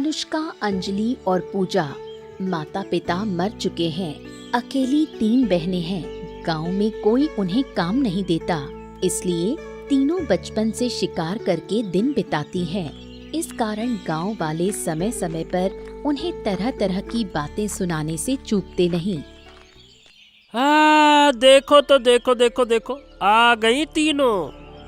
अनुष्का, अंजलि और पूजा माता पिता मर चुके हैं। अकेली 3 बहनें हैं। गांव में कोई उन्हें काम नहीं देता, इसलिए तीनों बचपन से शिकार करके दिन बिताती हैं। इस कारण गांव वाले समय समय पर उन्हें तरह तरह की बातें सुनाने से चूकते नहीं। देखो तो देखो देखो देखो, आ गई तीनों।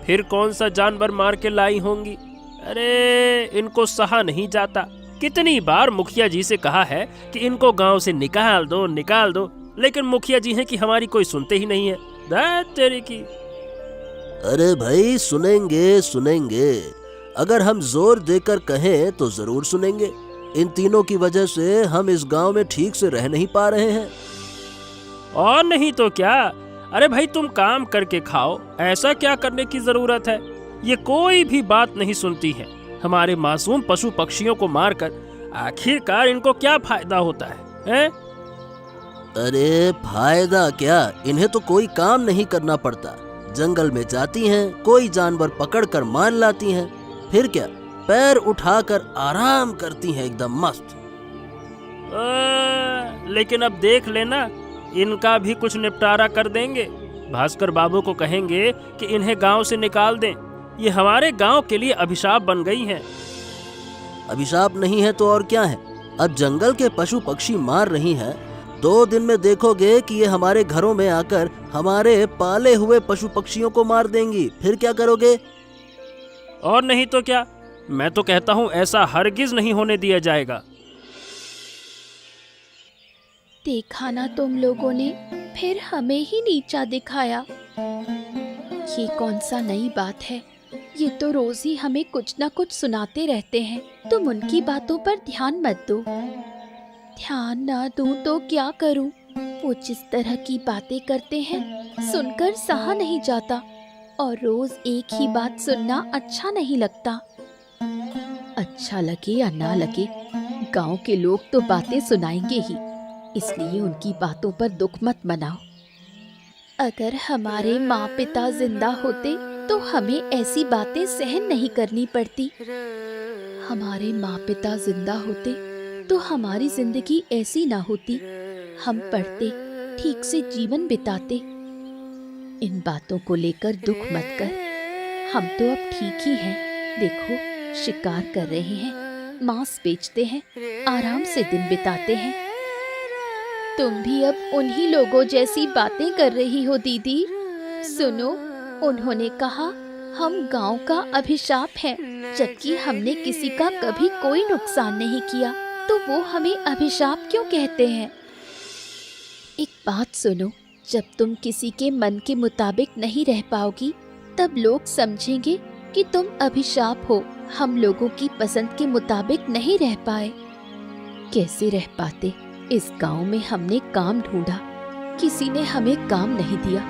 फिर कौन सा जानवर मार के लाई होंगी। अरे इनको सहा नहीं जाता। कितनी बार मुखिया जी से कहा है कि इनको गांव से निकाल दो, लेकिन मुखिया जी हैं कि हमारी कोई सुनते ही नहीं है। दैट तेरी की। अरे भाई सुनेंगे। अगर हम जोर देकर कहें तो जरूर सुनेंगे। इन तीनों की वजह से हम इस गांव में ठीक से रह नहीं पा रहे हैं। और नहीं तो क्या। अरे भाई तुम काम करके खाओ, ऐसा क्या करने की जरूरत है। ये कोई भी बात नहीं सुनती है। हमारे मासूम पशु पक्षियों को मारकर आखिरकार इनको क्या फायदा होता है? अरे फायदा क्या, इन्हें तो कोई काम नहीं करना पड़ता। जंगल में जाती हैं, कोई जानवर पकड़कर मार लाती हैं, फिर क्या पैर उठाकर आराम करती हैं एकदम मस्त। लेकिन अब देख लेना, इनका भी कुछ निपटारा कर देंगे। भास्कर बाबू को कहेंगे कि इन्हें गांव से निकाल दें। ये हमारे गांव के लिए अभिशाप बन गई हैं। अभिशाप नहीं है तो और क्या है। अब जंगल के पशु पक्षी मार रही हैं, 2 दिन में देखोगे कि ये हमारे घरों में आकर हमारे पाले हुए पशु पक्षियों को मार देंगी। फिर क्या करोगे? और नहीं तो क्या। मैं तो कहता हूँ ऐसा हरगिज नहीं होने दिया जाएगा। देखा ना तुम लोगों ने, फिर हमें ही नीचा दिखाया। ये कौन सा नई बात है। ये तो रोज ही हमें कुछ ना कुछ सुनाते रहते हैं। तुम उनकी बातों पर ध्यान मत दो। ध्यान ना दूं तो क्या करूं। वो जिस तरह की बातें करते हैं सुनकर सहा नहीं जाता, और रोज एक ही बात सुनना अच्छा नहीं लगता। अच्छा लगे या ना लगे, गांव के लोग तो बातें सुनाएंगे ही, इसलिए उनकी बातों पर दुख मत मनाओ। अगर हमारे माँ पिता जिंदा होते तो हमें ऐसी बातें सहन नहीं करनी पड़ती। हमारे माँ पिता जिंदा होते तो हमारी जिंदगी ऐसी ना होती। हम पढ़ते, ठीक से जीवन बिताते। इन बातों को लेकर दुख मत कर। हम तो अब ठीक ही हैं। देखो, शिकार कर रहे हैं, मांस बेचते हैं, आराम से दिन बिताते हैं। तुम भी अब उन्हीं लोगों जैसी बातें कर रही हो दीदी। सुनो, उन्होंने कहा हम गांव का अभिशाप हैं, जबकि हमने किसी का कभी कोई नुकसान नहीं किया, तो वो हमें अभिशाप क्यों कहते हैं? एक बात सुनो, जब तुम किसी के मन के मुताबिक नहीं रह पाओगी, तब लोग समझेंगे कि तुम अभिशाप हो। हम लोगों की पसंद के मुताबिक नहीं रह पाए। कैसे रह पाते? इस गांव में हमने काम ढूंढा, किसी ने हमें काम नहीं दिया,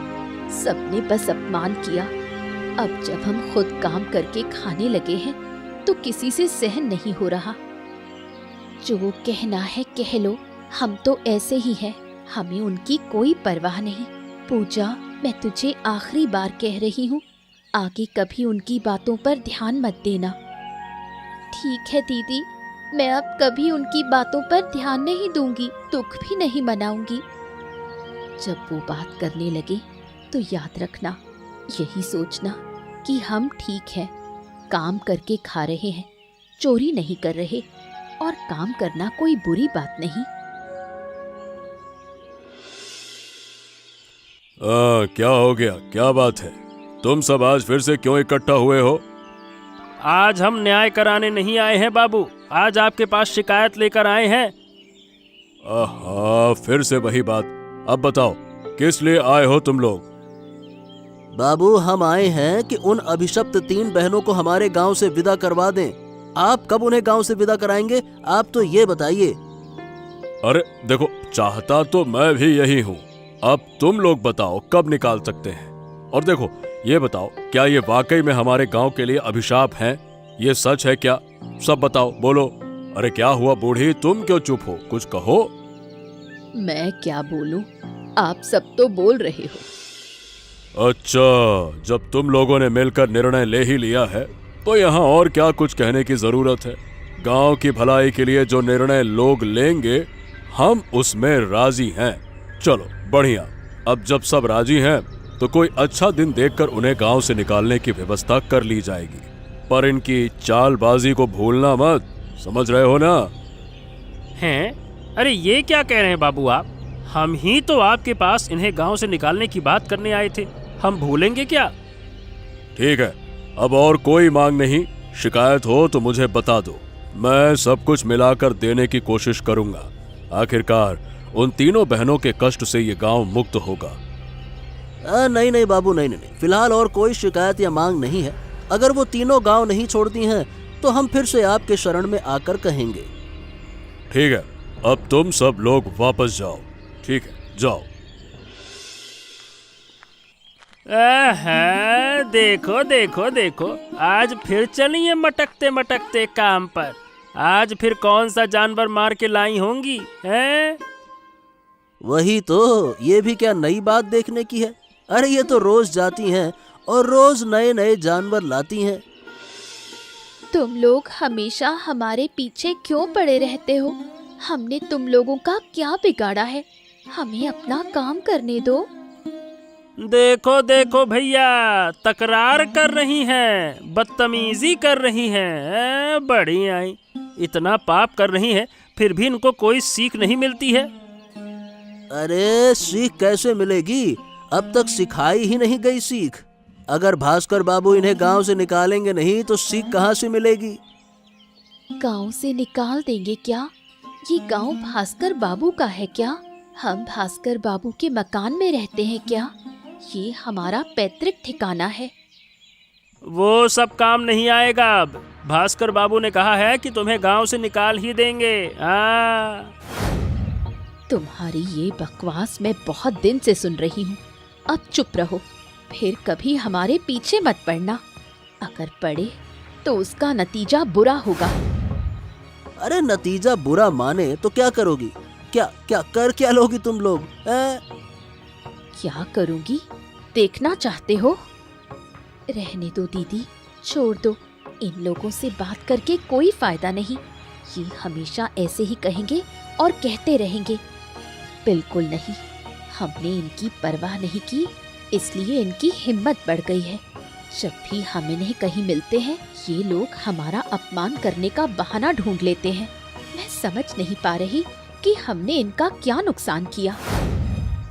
सबने बस अपमान किया। अब जब हम खुद काम करके खाने लगे हैं तो किसी से सहन नहीं हो रहा। जो कहना है कह लो, हम तो ऐसे ही हैं, हमें उनकी कोई परवाह नहीं। पूजा, मैं तुझे आखिरी बार कह रही हूँ, आगे कभी उनकी बातों पर ध्यान मत देना। ठीक है दीदी, मैं अब कभी उनकी बातों पर ध्यान नहीं दूंगी, दुख भी नहीं मनाऊंगी। जब वो बात करने लगे तो याद रखना, यही सोचना कि हम ठीक हैं, काम करके खा रहे हैं, चोरी नहीं कर रहे, और काम करना कोई बुरी बात नहीं। क्या हो गया? क्या बात है? तुम सब आज फिर से क्यों इकट्ठा हुए हो? आज हम न्याय कराने नहीं आए हैं बाबू, आज आपके पास शिकायत लेकर आए हैं। फिर से वही बात। अब बताओ, किस लिए आए हो तुम लोग? बाबू, हम आए हैं कि उन अभिशप्त 3 बहनों को हमारे गांव से विदा करवा दें। आप कब उन्हें गांव से विदा कराएंगे, आप तो ये बताइए। अरे देखो, चाहता तो मैं भी यही हूँ। अब तुम लोग बताओ कब निकाल सकते हैं। और देखो, ये बताओ, क्या ये वाकई में हमारे गांव के लिए अभिशाप हैं? ये सच है क्या? सब बताओ, बोलो। अरे क्या हुआ बूढ़ी, तुम क्यों चुप हो? कुछ कहो। मैं क्या बोलूं, आप सब तो बोल रहे हो। अच्छा, जब तुम लोगों ने मिलकर निर्णय ले ही लिया है तो यहाँ और क्या कुछ कहने की जरूरत है। गांव की भलाई के लिए जो निर्णय लोग लेंगे हम उसमें राजी हैं। चलो बढ़िया, अब जब सब राजी हैं तो कोई अच्छा दिन देखकर उन्हें गांव से निकालने की व्यवस्था कर ली जाएगी। पर इनकी चालबाजी को भूलना मत, समझ रहे हो ना? हैं? अरे ये क्या कह रहे हैं बाबू आप? हम ही तो आपके पास इन्हें गांव से निकालने की बात करने आए थे, हम भूलेंगे क्या? ठीक है, अब और कोई मांग नहीं। शिकायत हो तो मुझे बता दो, मैं सब कुछ मिलाकर देने की कोशिश करूंगा। आखिरकार उन तीनों बहनों के कष्ट से ये गांव मुक्त होगा। नहीं नहीं बाबू, नहीं नहीं नहीं, फिलहाल और कोई शिकायत या मांग नहीं है। अगर वो तीनों गांव नहीं छोड़ती हैं तो हम फिर से आपके शरण में आकर कहेंगे। ठीक है, अब तुम सब लोग वापस जाओ। ठीक है, जाओ। देखो देखो देखो, आज फिर चली है मटकते मटकते काम पर। आज फिर कौन सा जानवर मार के लाई होंगी हैं? वही तो, ये भी क्या नई बात देखने की है? अरे ये तो रोज जाती हैं और रोज नए नए जानवर लाती हैं। तुम लोग हमेशा हमारे पीछे क्यों पड़े रहते हो? हमने तुम लोगों का क्या बिगाड़ा है? हमें अपना काम करने दो। देखो देखो भैया, तकरार कर रही हैं, बदतमीजी कर रही हैं। बड़ी आई, इतना पाप कर रही हैं, फिर भी इनको कोई सीख नहीं मिलती है। अरे सीख कैसे मिलेगी? अब तक सिखाई ही नहीं गई सीख। अगर भास्कर बाबू इन्हें गांव से निकालेंगे नहीं तो सीख कहाँ से मिलेगी? गांव से निकाल देंगे क्या? ये गांव भास्कर बाबू का है क्या? हम भास्कर बाबू के मकान में रहते हैं क्या? ये हमारा पैतृक ठिकाना है। वो सब काम नहीं आएगा। अब भास्कर बाबू ने कहा है कि तुम्हें गांव से निकाल ही देंगे। तुम्हारी ये बकवास मैं बहुत दिन से सुन रही हूँ। अब चुप रहो, फिर कभी हमारे पीछे मत पड़ना। अगर पड़े तो उसका नतीजा बुरा होगा। अरे नतीजा बुरा माने तो क्या करोगी? क्या लोगी तुम लोग? क्या करूंगी देखना चाहते हो? रहने दो दीदी, छोड़ दो। इन लोगों से बात करके कोई फायदा नहीं। ये हमेशा ऐसे ही कहेंगे और कहते रहेंगे। बिल्कुल नहीं, हमने इनकी परवाह नहीं की, इसलिए इनकी हिम्मत बढ़ गई है। जब भी हम इन्हें कहीं मिलते हैं ये लोग हमारा अपमान करने का बहाना ढूंढ लेते हैं। मैं समझ नहीं पा रही कि हमने इनका क्या नुकसान किया।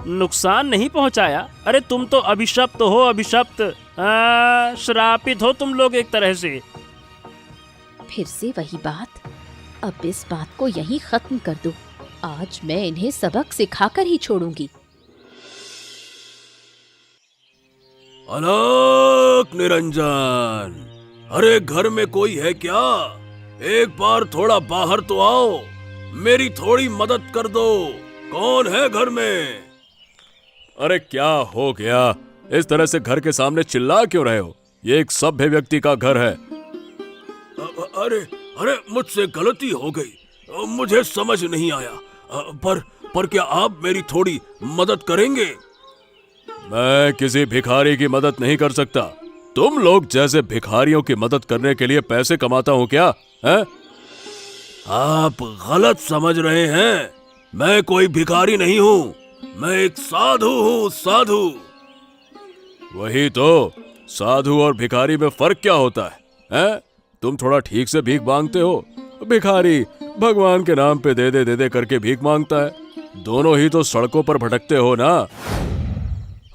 नुकसान नहीं पहुंचाया? अरे तुम तो अभिशप्त हो, अभिशप्त। श्रापित हो तुम लोग एक तरह से। फिर से वही बात। अब इस बात को यहीं खत्म कर दो। आज मैं इन्हें सबक सिखाकर ही छोड़ूंगी। अलक निरंजन, अरे घर में कोई है क्या? एक बार थोड़ा बाहर तो आओ, मेरी थोड़ी मदद कर दो। कौन है घर में? अरे क्या हो गया? इस तरह से घर के सामने चिल्ला क्यों रहे हो? ये एक सभ्य व्यक्ति का घर है। अरे मुझसे गलती हो गई, मुझे समझ नहीं आया। पर क्या आप मेरी थोड़ी मदद करेंगे? मैं किसी भिखारी की मदद नहीं कर सकता। तुम लोग जैसे भिखारियों की मदद करने के लिए पैसे कमाता हूँ क्या? है? आप गलत समझ रहे हैं। मैं कोई भिखारी नहीं हूँ, मैं एक साधु हूँ, साधु। वही तो, साधु और भिखारी में फर्क क्या होता है? हैं? तुम थोड़ा ठीक से भीख मांगते हो, भिखारी भगवान के नाम पे दे दे करके भीख मांगता है। दोनों ही तो सड़कों पर भटकते हो ना।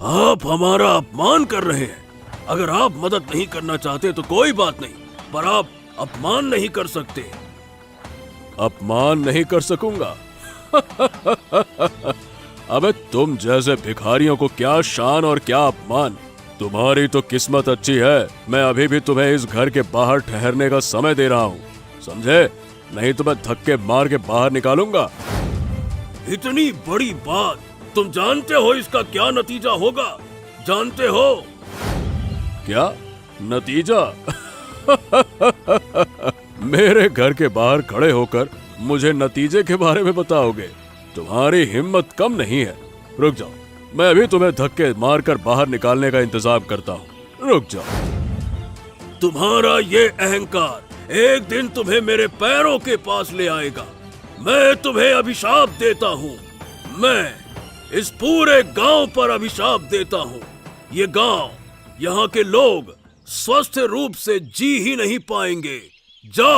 आप हमारा अपमान कर रहे हैं। अगर आप मदद नहीं करना चाहते तो कोई बात नहीं, पर आप अपमान नहीं कर सकते। अपमान नहीं कर सकूंगा? अबे तुम जैसे भिखारियों को क्या शान और क्या अपमान। तुम्हारी तो किस्मत अच्छी है, मैं अभी भी तुम्हें इस घर के बाहर ठहरने का समय दे रहा हूँ, समझे? नहीं तो मैं धक्के मार के बाहर निकालूंगा। इतनी बड़ी बात, तुम जानते हो इसका क्या नतीजा होगा? जानते हो? क्या नतीजा? मेरे घर के बाहर खड़े होकर मुझे नतीजे के बारे में बताओगे? तुम्हारी हिम्मत कम नहीं है। रुक जाओ, मैं अभी तुम्हें धक्के मारकर बाहर निकालने का इंतजाम करता हूँ। रुक जाओ। तुम्हारा ये अहंकार एक दिन तुम्हें मेरे पैरों के पास ले आएगा। मैं तुम्हें अभिशाप देता हूँ। मैं इस पूरे गांव पर अभिशाप देता हूँ। ये गांव, यहाँ के लोग स्वस्थ रूप से जी ही नहीं पाएंगे। जा।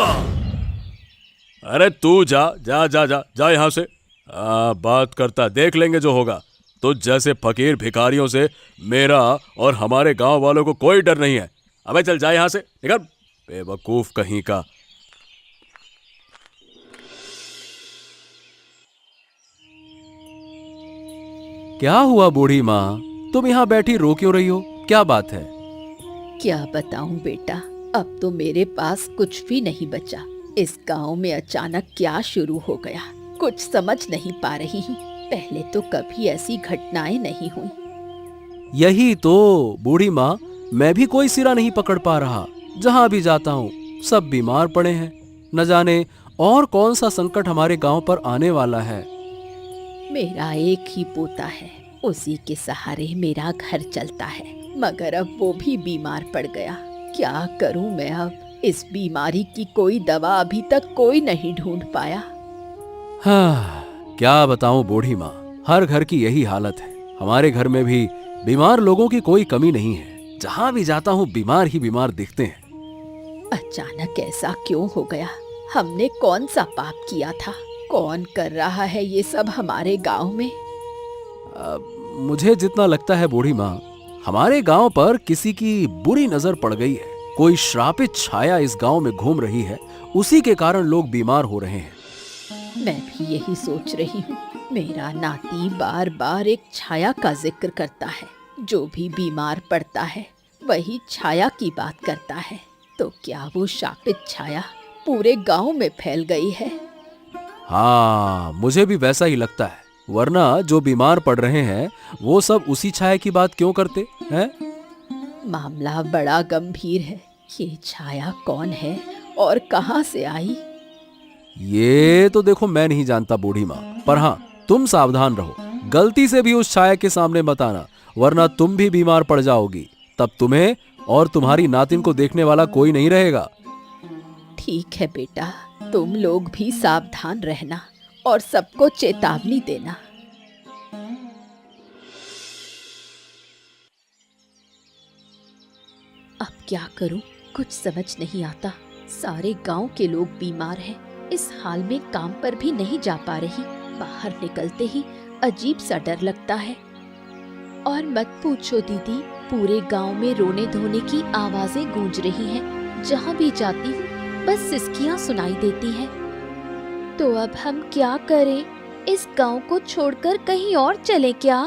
अरे तू जा जा जा जा जा यहाँ से। बात करता, देख लेंगे जो होगा। तो जैसे फकीर भिखारियों से मेरा और हमारे गांव वालों को कोई डर नहीं है। अबे चल जा यहाँ से, निकल बेवकूफ कहीं का। क्या हुआ बूढ़ी माँ, तुम यहाँ बैठी रो क्यों रही हो? क्या बात है? क्या बताऊं बेटा, अब तो मेरे पास कुछ भी नहीं बचा। इस गांव में अचानक क्या शुरू हो गया, कुछ समझ नहीं पा रही हूँ। पहले तो कभी ऐसी घटनाएं नहीं हुई। यही तो बूढ़ी माँ, मैं भी कोई सिरा नहीं पकड़ पा रहा। जहाँ भी जाता हूँ सब बीमार पड़े हैं। न जाने और कौन सा संकट हमारे गांव पर आने वाला है। मेरा एक ही पोता है, उसी के सहारे मेरा घर चलता है, मगर अब वो भी बीमार पड़ गया। क्या करूं मैं अब? इस बीमारी की कोई दवा अभी तक कोई नहीं ढूंढ पाया। हाँ, क्या बताऊं बूढ़ी माँ, हर घर की यही हालत है। हमारे घर में भी बीमार लोगों की कोई कमी नहीं है। जहाँ भी जाता हूँ बीमार ही बीमार दिखते हैं। अचानक ऐसा क्यों हो गया? हमने कौन सा पाप किया था? कौन कर रहा है ये सब हमारे गांव में? मुझे जितना लगता है बूढ़ी माँ, हमारे गांव पर किसी की बुरी नजर पड़ गई है। कोई श्रापित छाया इस गांव में घूम रही है, उसी के कारण लोग बीमार हो रहे हैं। मैं भी यही सोच रही हूँ। मेरा नाती बार बार एक छाया का जिक्र करता है। जो भी बीमार पड़ता है वही छाया की बात करता है। तो क्या वो शापित छाया पूरे गांव में फैल गई है? हाँ, मुझे भी वैसा ही लगता है। वरना जो बीमार पड़ रहे हैं वो सब उसी छाया की बात क्यों करते हैं? मामला बड़ा गंभीर है। ये छाया कौन है और कहां से आई? ये तो देखो मैं नहीं जानता बूढ़ी माँ, पर हाँ, तुम सावधान रहो। गलती से भी उस छाया के सामने मत आना, वरना तुम भी बीमार पड़ जाओगी। तब तुम्हें और तुम्हारी नातिन को देखने वाला कोई नहीं रहेगा। ठीक है बेटा, तुम लोग भी सावधान रहना और सबको चेतावनी देना। अब क्या करूं, कुछ समझ नहीं आता। सारे गांव के लोग बीमार हैं। इस हाल में काम पर भी नहीं जा पा रही। बाहर निकलते ही अजीब सा डर लगता है। और मत पूछो दीदी, पूरे गांव में रोने धोने की आवाजें गूंज रही हैं। जहां भी जाती हूँ बस सिसकियां सुनाई देती हैं। तो अब हम क्या करें? इस गांव को छोड़कर कहीं और चलें क्या?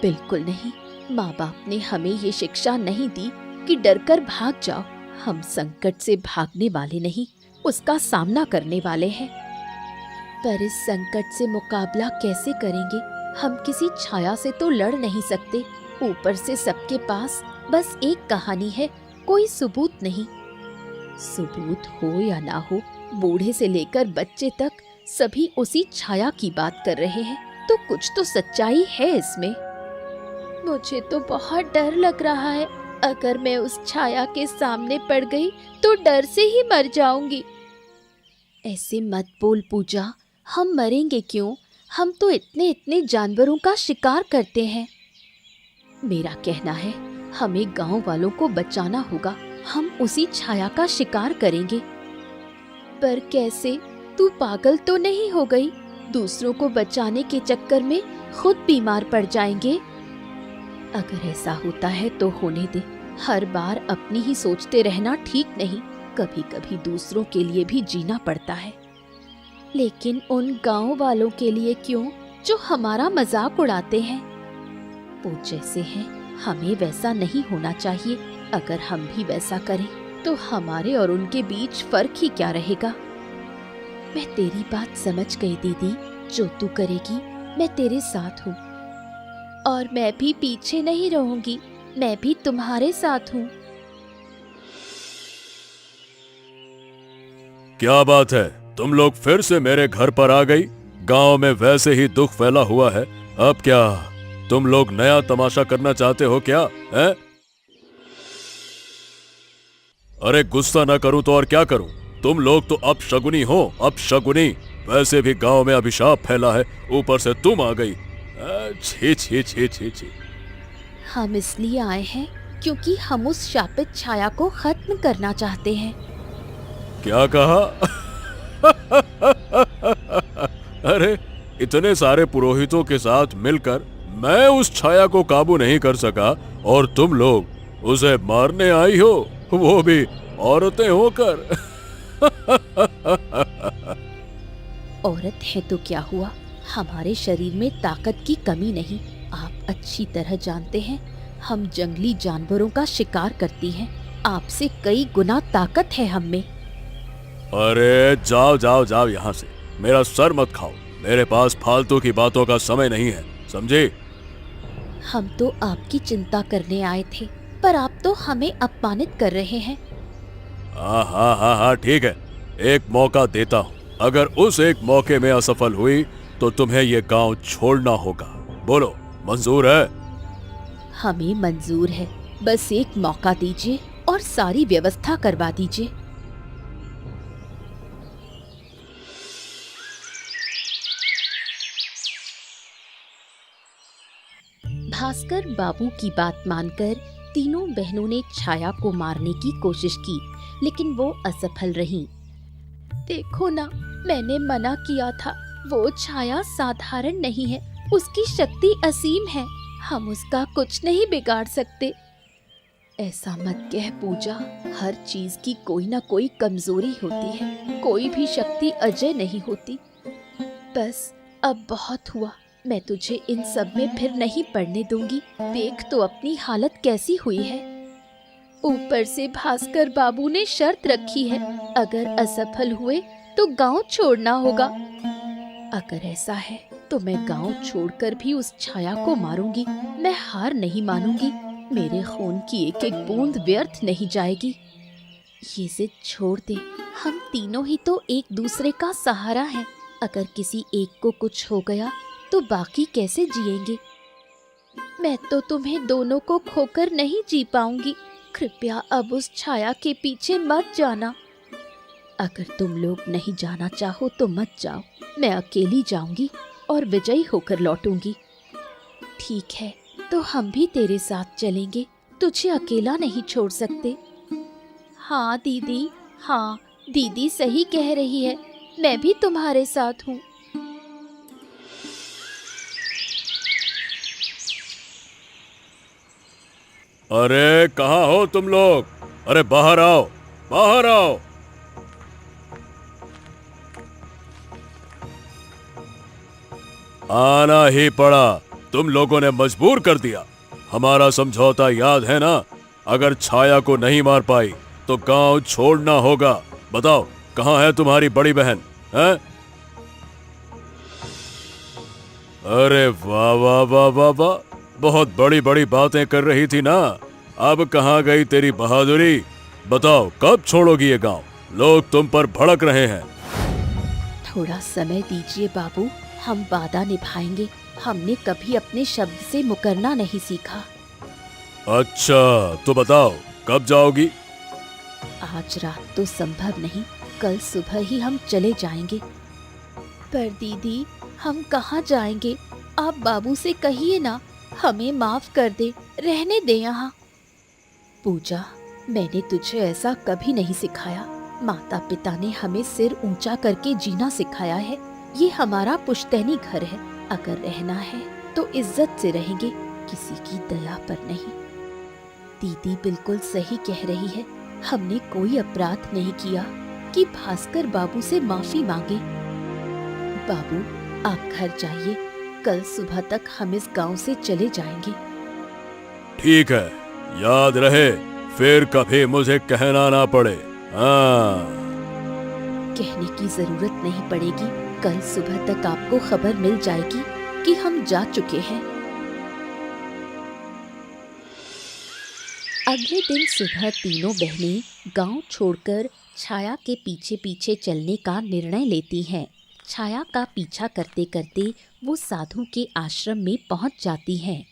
बिल्कुल नहीं। माँ बाप ने हमें ये शिक्षा नहीं दी कि डरकर भाग जाओ। हम संकट से भागने वाले नहीं, उसका सामना करने वाले हैं। पर इस संकट से मुकाबला कैसे करेंगे? हम किसी छाया से तो लड़ नहीं सकते। ऊपर से सबके पास बस एक कहानी है, कोई सबूत नहीं। सबूत हो या ना हो, बूढ़े से लेकर बच्चे तक सभी उसी छाया की बात कर रहे हैं। तो कुछ तो सच्चाई है इसमें। मुझे तो बहुत डर लग रहा है। अगर मैं उस छाया के सामने पड़ गई तो डर से ही मर जाऊंगी। ऐसे मत बोल पूजा, हम मरेंगे क्यों? हम तो इतने इतने जानवरों का शिकार करते हैं। मेरा कहना है हमें गांव वालों को बचाना होगा। हम उसी छाया का शिकार करेंगे। पर कैसे? तू पागल तो नहीं हो गई? दूसरों को बचाने के चक्कर में खुद बीमार पड़ जाएंगे। अगर ऐसा होता है तो होने दे। हर बार अपनी ही सोचते रहना ठीक नहीं। कभी कभी दूसरों के लिए भी जीना पड़ता है। लेकिन उन गांव वालों के लिए क्यों, जो हमारा मजाक उड़ाते हैं? वो जैसे हैं, हमें वैसा नहीं होना चाहिए। अगर हम भी वैसा करें तो हमारे और उनके बीच फर्क ही क्या रहेगा? मैं तेरी बात समझ गई दीदी। जो तू करेगी मैं तेरे साथ हूँ। और मैं भी पीछे नहीं रहूंगी, मैं भी तुम्हारे साथ हूँ। क्या बात है, तुम लोग फिर से मेरे घर पर आ गई? गांव में वैसे ही दुख फैला हुआ है, अब क्या तुम लोग नया तमाशा करना चाहते हो क्या? है? अरे गुस्सा ना करूं तो और क्या करूं? तुम लोग तो अपशगुनी हो, अपशगुनी। वैसे भी गांव में अभिशाप फैला है, ऊपर से तुम आ गई। छी छी छी छी छी। हम इसलिए आए हैं क्योंकि हम उस शापित छाया को खत्म करना चाहते हैं। क्या कहा? अरे इतने सारे पुरोहितों के साथ मिलकर मैं उस छाया को काबू नहीं कर सका और तुम लोग उसे मारने आई हो, वो भी औरतें होकर। औरत है तो क्या हुआ, हमारे शरीर में ताकत की कमी नहीं। आप अच्छी तरह जानते हैं हम जंगली जानवरों का शिकार करती हैं। आपसे कई गुना ताकत है हम में। अरे जाओ जाओ जाओ यहाँ से, मेरा सर मत खाओ। मेरे पास फालतू की बातों का समय नहीं है, समझे? हम तो आपकी चिंता करने आए थे, पर आप तो हमें अपमानित कर रहे हैं। हाँ, ठीक है, एक मौका देता हूँ। अगर उस एक मौके में असफल हुई तो तुम्हें ये गांव छोड़ना होगा। बोलो, मंजूर है? हमें मंजूर है, बस एक मौका दीजिए और सारी व्यवस्था करवा दीजिए। भास्कर बाबू की बात मानकर तीनों बहनों ने छाया को मारने की कोशिश की, लेकिन वो असफल रहीं। देखो ना, मैंने मना किया था। वो छाया साधारण नहीं है, उसकी शक्ति असीम है। हम उसका कुछ नहीं बिगाड़ सकते। ऐसा मत कह पूजा, हर चीज की कोई ना कोई कमजोरी होती है, कोई भी शक्ति अजय नहीं होती। बस अब बहुत हुआ, मैं तुझे इन सब में फिर नहीं पड़ने दूंगी। देख तो अपनी हालत कैसी हुई है। ऊपर से भास्कर बाबू ने शर्त रखी है, अगर असफल हुए तो गांव छोड़ना होगा। अगर ऐसा है तो मैं गांव छोड़कर भी उस छाया को मारूंगी। मैं हार नहीं मानूंगी। मेरे खून की एक एक बूंद व्यर्थ नहीं जाएगी। ये जिद छोड़ दे, हम तीनों ही तो एक दूसरे का सहारा हैं। अगर किसी एक को कुछ हो गया तो बाकी कैसे जिएंगे? मैं तो तुम्हें दोनों को खोकर नहीं जी पाऊंगी। कृपया अब उस छाया के पीछे मत जाना। अगर तुम लोग नहीं जाना चाहो तो मत जाओ, मैं अकेली जाऊंगी और विजयी होकर लौटूंगी। ठीक है, तो हम भी तेरे साथ चलेंगे, तुझे अकेला नहीं छोड़ सकते। हाँ दीदी, हाँ दीदी सही कह रही है, मैं भी तुम्हारे साथ हूँ। अरे कहाँ हो तुम लोग? अरे बाहर आओ, बाहर आओ। आना ही पड़ा, तुम लोगों ने मजबूर कर दिया। हमारा समझौता याद है ना? अगर छाया को नहीं मार पाई तो गांव छोड़ना होगा। बताओ, कहाँ है तुम्हारी बड़ी बहन? हैं? अरे वाह वाह वाह वाह वाह, बहुत बड़ी बड़ी बातें कर रही थी ना, अब कहाँ गई तेरी बहादुरी? बताओ, कब छोड़ोगी ये गांव? लोग तुम पर भड़क रहे हैं। थोड़ा समय दीजिए बाबू, हम वादा निभाएंगे। हमने कभी अपने शब्द से मुकरना नहीं सीखा। अच्छा, तो बताओ कब जाओगी? आज रात तो संभव नहीं, कल सुबह ही हम चले जाएंगे। पर दीदी, हम कहाँ जाएंगे? आप बाबू से कहिए ना, हमें माफ कर दे, रहने दे यहाँ। पूजा, मैंने तुझे ऐसा कभी नहीं सिखाया। माता पिता ने हमें सिर ऊंचा करके जीना सिखाया है। ये हमारा पुश्तैनी घर है, अगर रहना है तो इज्जत से रहेंगे, किसी की दया पर नहीं। दीदी बिल्कुल सही कह रही है, हमने कोई अपराध नहीं किया कि भास्कर बाबू से माफी मांगे। बाबू, आप घर जाइए, कल सुबह तक हम इस गांव से चले जाएंगे। ठीक है, याद रहे, फिर कभी मुझे कहना ना पड़े। हाँ। कहने की जरूरत नहीं पड़ेगी, कल सुबह तक आपको खबर मिल जाएगी कि हम जा चुके हैं। अगले दिन सुबह तीनों बहनें गांव छोड़कर छाया के पीछे पीछे चलने का निर्णय लेती हैं। छाया का पीछा करते करते वो साधु के आश्रम में पहुंच जाती हैं।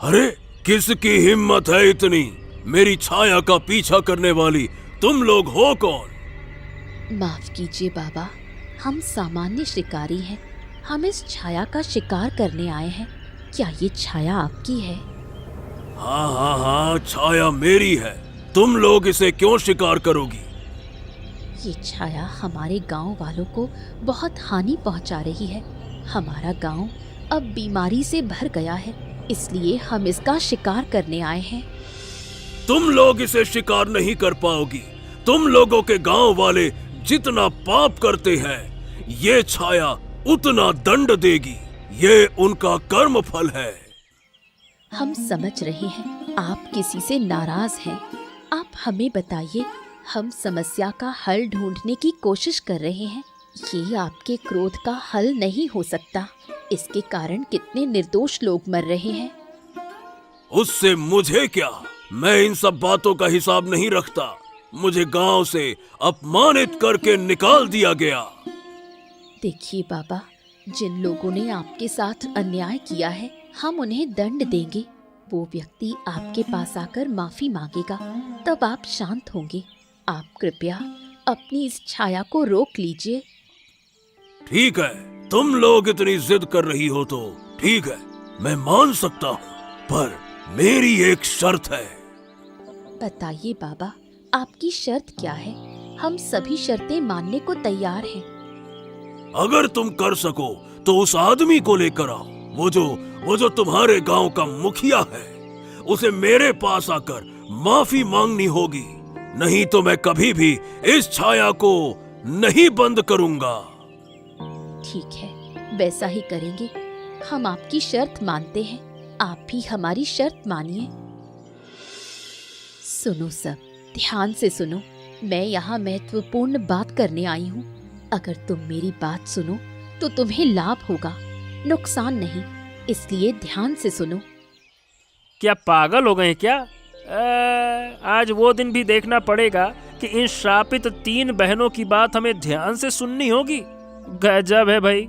अरे किसकी हिम्मत है इतनी? मेरी छाया का पीछा करने वाली तुम लोग हो कौन? माफ कीजिए बाबा, हम सामान्य शिकारी हैं। हम इस छाया का शिकार करने आए हैं। क्या ये छाया आपकी है? हाँ हाँ हाँ, छाया मेरी है। तुम लोग इसे क्यों शिकार करोगी? ये छाया हमारे गांव वालों को बहुत हानि पहुंचा रही है। हमारा गांव अब बीमारी से भर गया है, इसलिए हम इसका शिकार करने आए हैं। तुम लोग इसे शिकार नहीं कर पाओगी। तुम लोगों के गांव वाले जितना पाप करते हैं, ये छाया उतना दंड देगी। ये उनका कर्म फल है। हम समझ रहे हैं आप किसी से नाराज हैं। आप हमें बताइए, हम समस्या का हल ढूंढने की कोशिश कर रहे हैं। ये आपके क्रोध का हल नहीं हो सकता। इसके कारण कितने निर्दोष लोग मर रहे हैं। उससे मुझे क्या? मैं इन सब बातों का हिसाब नहीं रखता। मुझे गांव से अपमानित करके निकाल दिया गया। देखिए बाबा, जिन लोगों ने आपके साथ अन्याय किया है, हम उन्हें दंड देंगे। वो व्यक्ति आपके पास आकर माफी मांगेगा, तब आप शांत होंगे। आप कृपया अपनी इस छाया को रोक लीजिए। ठीक है, तुम लोग इतनी जिद कर रही हो तो ठीक है, मैं मान सकता हूँ, पर मेरी एक शर्त है। बताइए बाबा, आपकी शर्त क्या है? हम सभी शर्तें मानने को तैयार हैं। अगर तुम कर सको तो उस आदमी को लेकर आओ, वो जो तुम्हारे गांव का मुखिया है। उसे मेरे पास आकर माफी मांगनी होगी, नहीं तो मैं कभी भी इस छाया को नहीं बंद करूंगा। ठीक है, वैसा ही करेंगे। हम आपकी शर्त मानते हैं, आप भी हमारी शर्त मानिए। सुनो सब, ध्यान से सुनो। मैं यहाँ महत्वपूर्ण बात करने आई हूँ। अगर तुम मेरी बात सुनो तो तुम्हें लाभ होगा, नुकसान नहीं। इसलिए ध्यान से सुनो। क्या पागल हो गए क्या? आज वो दिन भी देखना पड़ेगा कि इन श्रापित 3 बहनों की बात हमें ध्यान से सुननी होगी। गजब है भाई।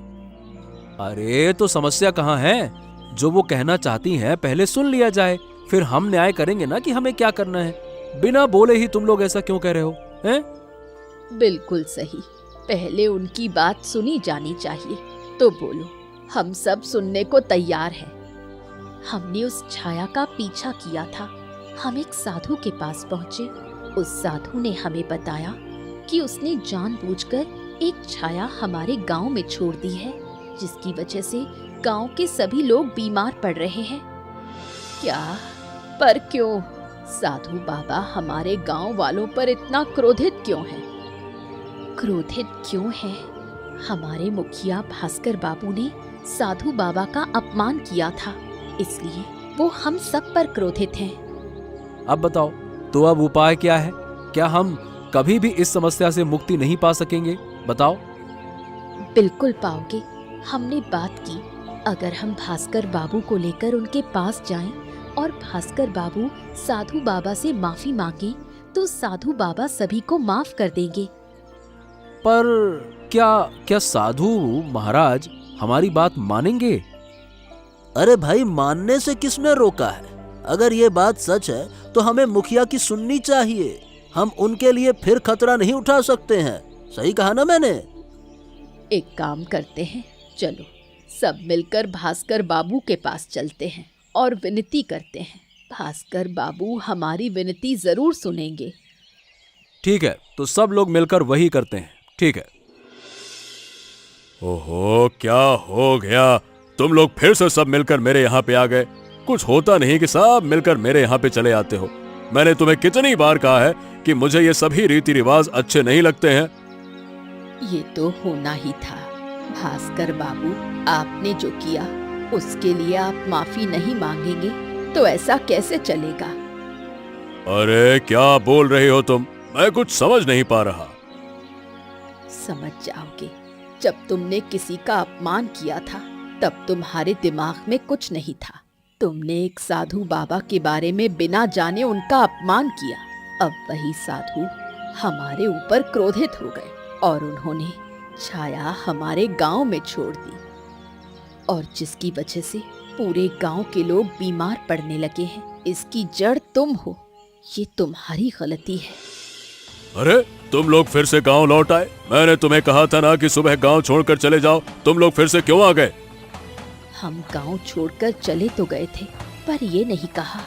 अरे तो समस्या कहाँ है? जो वो कहना चाहती हैं पहले सुन लिया जाए, फिर हम न्याय करेंगे ना कि हमें क्या करना है। बिना बोले ही तुम लोग ऐसा क्यों कह रहे हो हैं? बिल्कुल सही, पहले उनकी बात सुनी जानी चाहिए। तो बोलो, हम सब सुनने को तैयार हैं। हमने उस छाया का पीछा किया था। हम एक साधु के पास पहुंचे। उस साधु ने हमें बताया कि उसने जानबूझकर एक छाया हमारे गांव में छोड़ दी है, जिसकी वजह से गांव के सभी लोग बीमार पड़ रहे हैं। क्या? पर क्यों? साधु बाबा हमारे गांव वालों पर इतना क्रोधित क्यों हैं? क्रोधित क्यों हैं? हमारे मुखिया भास्कर बाबू ने साधु बाबा का अपमान किया था, इसलिए वो हम सब पर क्रोधित हैं। अब बताओ, तो अब उपाय क्या है? क्या हम कभी भी इस समस्या से मुक्ति नहीं पा सकेंगे? बताओ। बिल्कुल पाओगे। हमने बात की, अगर हम भास्कर बाबू को लेकर उनके पास जाएं और भास्कर बाबू साधु बाबा से माफी मांगे, तो साधु बाबा सभी को माफ कर देंगे। पर क्या साधु महाराज हमारी बात मानेंगे? अरे भाई, मानने से किसने रोका है? अगर ये बात सच है तो हमें मुखिया की सुननी चाहिए। हम उनके लिए फिर खतरा नहीं उठा सकते हैं। सही कहा ना मैंने? एक काम करते हैं, चलो सब मिलकर भास्कर बाबू के पास चलते हैं और विनती करते हैं। भास्कर बाबू हमारी विनती जरूर सुनेंगे। ठीक है, तो सब लोग मिलकर वही करते हैं। ठीक है। ओहो, क्या हो गया? तुम लोग फिर से सब मिलकर मेरे यहाँ पे आ गए। कुछ होता नहीं कि सब मिलकर मेरे यहाँ पे चले आते हो। मैंने तुम्हें कितनी बार कहा है कि मुझे ये सभी रीति रिवाज अच्छे नहीं लगते हैं। ये तो होना ही था। भास्कर बाबू, आपने जो किया उसके लिए आप माफी नहीं मांगेंगे तो ऐसा कैसे चलेगा? अरे क्या बोल रही हो तुम? मैं कुछ समझ नहीं पा रहा। समझ जाओगे। जब तुमने किसी का अपमान किया था तब तुम्हारे दिमाग में कुछ नहीं था। तुमने एक साधु बाबा के बारे में बिना जाने उनका अपमान किया। अब वही साधु हमारे ऊपर क्रोधित हो गए और उन्होंने छाया हमारे गांव में छोड़ दी, और जिसकी वजह से पूरे गांव के लोग बीमार पड़ने लगे हैं। इसकी जड़ तुम हो। ये तुम्हारी गलती है। अरे तुम लोग फिर से गांव लौट आए। मैंने तुम्हें कहा था ना कि सुबह गांव छोड़कर चले जाओ। तुम लोग फिर से क्यों आ गए? हम गांव छोड़कर चले तो गए थे, पर ये नहीं कहा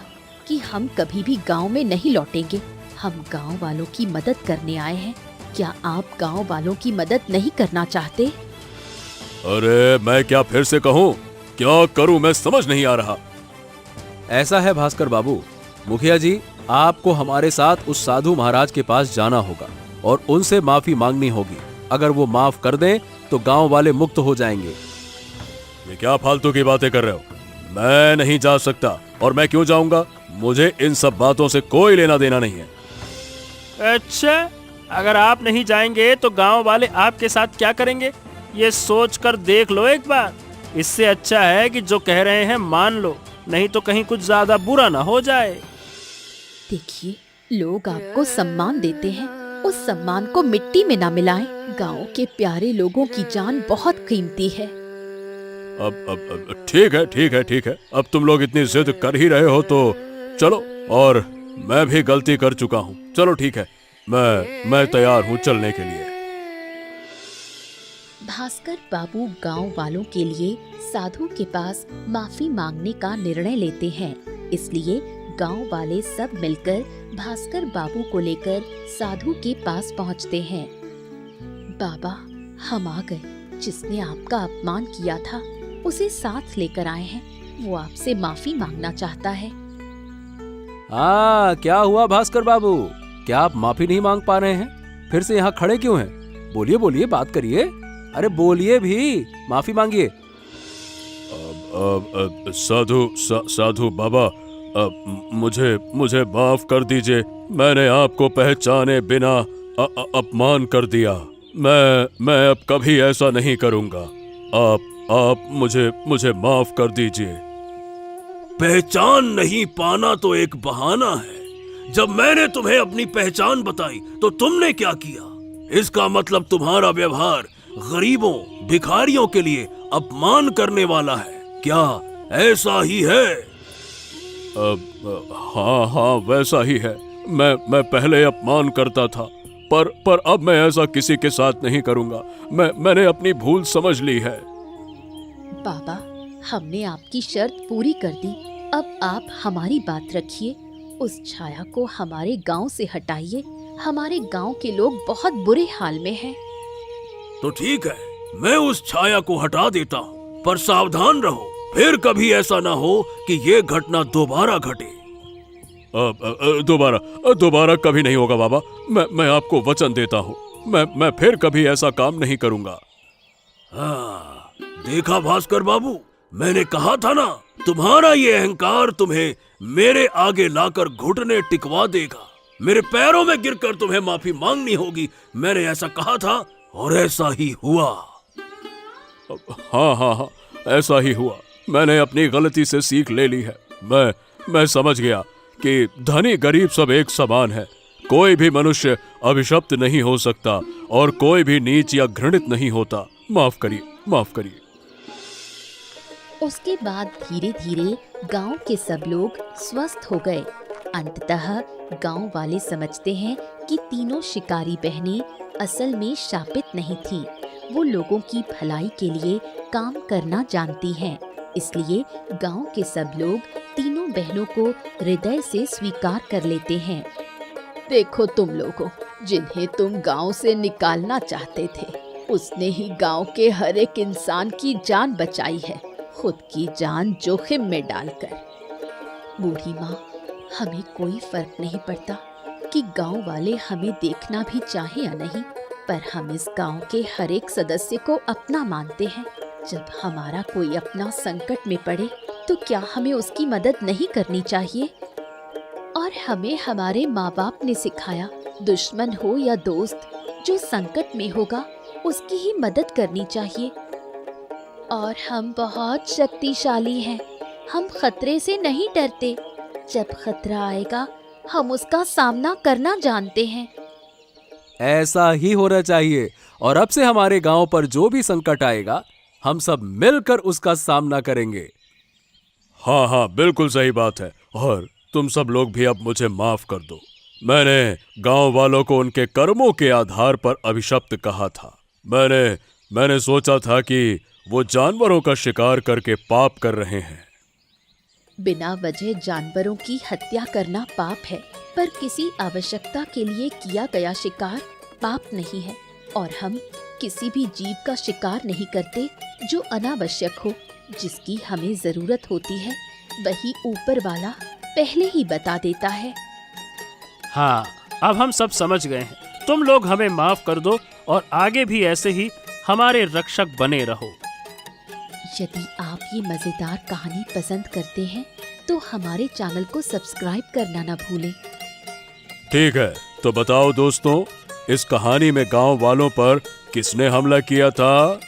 कि हम कभी भी गांव में नहीं लौटेंगे। हम गांव वालों की मदद करने आए हैं। क्या आप गांव वालों की मदद नहीं करना चाहते? अरे मैं क्या फिर से कहूँ? क्या करूँ मैं समझ नहीं आ रहा। ऐसा है भास्कर बाबू, मुखिया जी, आपको हमारे साथ उस साधु महाराज के पास जाना होगा और उनसे माफी मांगनी होगी। अगर वो माफ कर दें तो गांव वाले मुक्त हो जाएंगे। ये क्या फालतू की बातें कर रहे हो? मैं नहीं जा सकता। और मैं क्यों जाऊंगा? मुझे इन सब बातों से कोई लेना देना नहीं है। अच्छा, अगर आप नहीं जाएंगे तो गांव वाले आपके साथ क्या करेंगे, ये सोच कर देख लो एक बार। इससे अच्छा है कि जो कह रहे हैं मान लो, नहीं तो कहीं कुछ ज्यादा बुरा ना हो जाए। देखिए, लोग आपको सम्मान देते हैं, उस सम्मान को मिट्टी में ना मिलाएं। गांव के प्यारे लोगों की जान बहुत कीमती है। अब ठीक है। अब तुम लोग इतनी जिद कर ही रहे हो तो चलो। और मैं भी गलती कर चुका हूँ। चलो ठीक है, मैं तैयार हूँ चलने के लिए। भास्कर बाबू गांव वालों के लिए साधु के पास माफी मांगने का निर्णय लेते हैं। इसलिए गांव वाले सब मिलकर भास्कर बाबू को लेकर साधु के पास पहुंचते हैं। बाबा, हम आ गए। जिसने आपका अपमान किया था उसे साथ लेकर आए हैं। वो आपसे माफी मांगना चाहता है। क्या हुआ भास्कर बाबू? क्या आप माफी नहीं मांग पा रहे हैं? फिर से यहाँ खड़े क्यों हैं? बोलिए बोलिए, बात करिए। अरे बोलिए भी, माफी मांगिए। साधु बाबा, मुझे माफ कर दीजिए। मैंने आपको पहचाने बिना अपमान कर दिया। मैं अब कभी ऐसा नहीं करूंगा। आप मुझे माफ कर दीजिए। पहचान नहीं पाना तो एक बहाना है। जब मैंने तुम्हें अपनी पहचान बताई तो तुमने क्या किया? इसका मतलब तुम्हारा व्यवहार गरीबों, भिखारियों के लिए अपमान करने वाला है। क्या ऐसा ही है? हाँ, वैसा ही है। मैं पहले अपमान करता था, पर अब मैं ऐसा किसी के साथ नहीं करूंगा। मैंने अपनी भूल समझ ली है। बाबा, हमने आपकी शर्त पूरी कर दी। अब आप हमारी बात रखिए। उस छाया को हमारे गांव से हटाइए। हमारे गांव के लोग बहुत बुरे हाल में हैं। तो ठीक है, मैं उस छाया को हटा देता हूँ, पर सावधान रहो, फिर कभी ऐसा ना हो कि ये घटना दोबारा घटे। दोबारा कभी नहीं होगा बाबा। मैं आपको वचन देता हूँ। मैं फिर कभी ऐसा काम नहीं करूँगा। हाँ, देखा भास्कर बाबू, मैंने कहा था ना, तुम्हारा ये अहंकार तुम्हें मेरे आगे लाकर घुटने टिकवा देगा। मेरे पैरों में गिरकर तुम्हें माफी मांगनी होगी। मैंने ऐसा कहा था और ऐसा ही हुआ। हाँ, ऐसा ही हुआ। मैंने अपनी गलती से सीख ले ली है। मैं समझ गया कि धनी गरीब सब एक समान है। कोई भी मनुष्य अभिशप्त नहीं हो सकता और कोई भी नीच या घृणित नहीं होता। माफ करिए। उसके बाद धीरे धीरे गांव के सब लोग स्वस्थ हो गए। अंततः गांव वाले समझते हैं कि तीनों शिकारी बहनें असल में शापित नहीं थीं। वो लोगों की भलाई के लिए काम करना जानती हैं। इसलिए गांव के सब लोग तीनों बहनों को हृदय से स्वीकार कर लेते हैं। देखो तुम लोगों, जिन्हें तुम गांव से निकालना चाहते थे, उसने ही गांव के हर एक इंसान की जान बचाई है, खुद की जान जोखिम में डालकर। बूढ़ी माँ, हमें कोई फर्क नहीं पड़ता कि गांव वाले हमें देखना भी चाहे या नहीं, पर हम इस गांव के हर एक सदस्य को अपना मानते हैं। जब हमारा कोई अपना संकट में पड़े तो क्या हमें उसकी मदद नहीं करनी चाहिए? और हमें हमारे माँ बाप ने सिखाया, दुश्मन हो या दोस्त, जो संकट में होगा उसकी ही मदद करनी चाहिए। और हम बहुत शक्तिशाली हैं। हम खतरे से नहीं डरते। जब खतरा आएगा हम उसका सामना करना जानते हैं। ऐसा ही होना चाहिए। और अब से हमारे गांव पर जो भी संकट आएगा, हम सब मिलकर उसका सामना करेंगे। हाँ, बिल्कुल सही बात है। और तुम सब लोग भी अब मुझे माफ कर दो। मैंने गांव वालों को उनके कर्मों के आधार पर अभिशप्त कहा था। मैंने सोचा था कि वो जानवरों का शिकार करके पाप कर रहे हैं। बिना वजह जानवरों की हत्या करना पाप है, पर किसी आवश्यकता के लिए किया गया शिकार पाप नहीं है। और हम किसी भी जीव का शिकार नहीं करते जो अनावश्यक हो। जिसकी हमें जरूरत होती है वही ऊपर वाला पहले ही बता देता है। हाँ, अब हम सब समझ गए हैं। तुम लोग हमें माफ कर दो और आगे भी ऐसे ही हमारे रक्षक बने रहो। यदि आप ये मजेदार कहानी पसंद करते हैं तो हमारे चैनल को सब्सक्राइब करना ना भूलें। ठीक है, तो बताओ दोस्तों, इस कहानी में गांव वालों पर किसने हमला किया था?